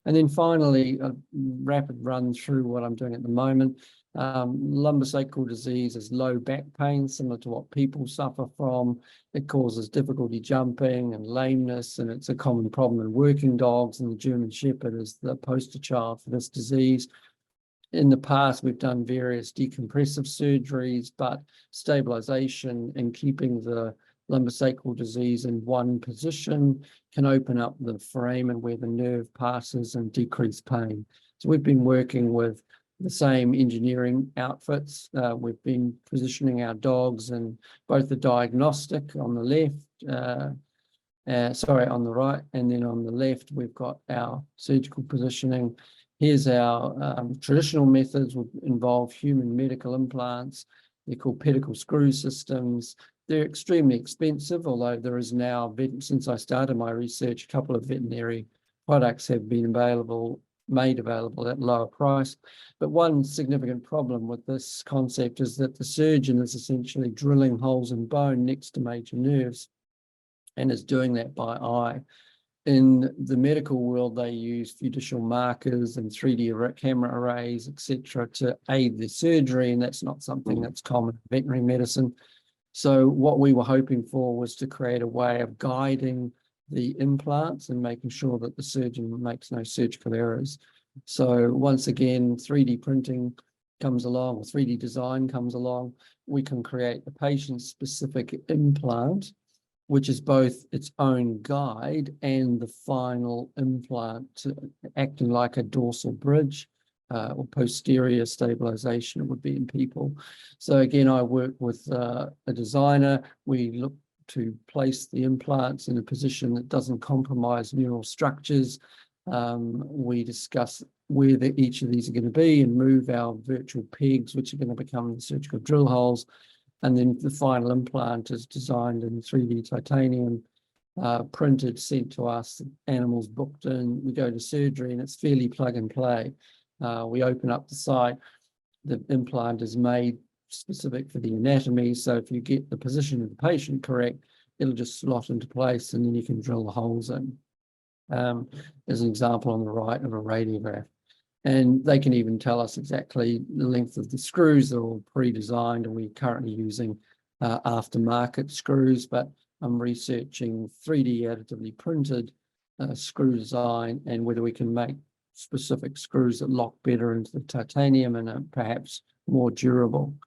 And then finally, a rapid run through what I'm doing at the moment. Lumbosacral disease is low back pain, similar to what people suffer from. It causes difficulty jumping and lameness, and it's a common problem in working dogs, and the German Shepherd is the poster child for this disease. In the past, we've done various decompressive surgeries, but stabilization and keeping the lumbosacral disease in one position can open up the foramen where the nerve passes and decrease pain. So we've been working with the same engineering outfits. We've been positioning our dogs in both the diagnostic on the left, on the right, and then on the left, we've got our surgical positioning. Here's our traditional methods, would involve human medical implants. They're called pedicle screw systems. They're extremely expensive, although there is now, since I started my research, a couple of veterinary products have been made available at lower price. But one significant problem with this concept is that the surgeon is essentially drilling holes in bone next to major nerves and is doing that by eye. In the medical world, they use fiducial markers and 3D camera arrays, etc., to aid the surgery, and that's not something that's common in veterinary medicine. So what we were hoping for was to create a way of guiding the implants and making sure that the surgeon makes no surgical errors. So once again, 3D printing comes along, or 3D design comes along. We can create a patient-specific implant, which is both its own guide and the final implant, acting like a dorsal bridge or posterior stabilization, it would be in people. So again, I work with a designer. We look to place the implants in a position that doesn't compromise neural structures. We discuss where each of these are going to be and move our virtual pegs, which are going to become the surgical drill holes. And then the final implant is designed in 3D titanium, printed, sent to us, animals booked in, we go to surgery, and it's fairly plug and play. We open up the site, the implant is made specific for the anatomy, so if you get the position of the patient correct, it'll just slot into place and then you can drill the holes in. There's an example on the right of a radiograph. And they can even tell us exactly the length of the screws. They're all pre-designed, and we're currently using aftermarket screws, but I'm researching 3D additively printed screw design and whether we can make specific screws that lock better into the titanium and are perhaps more durable.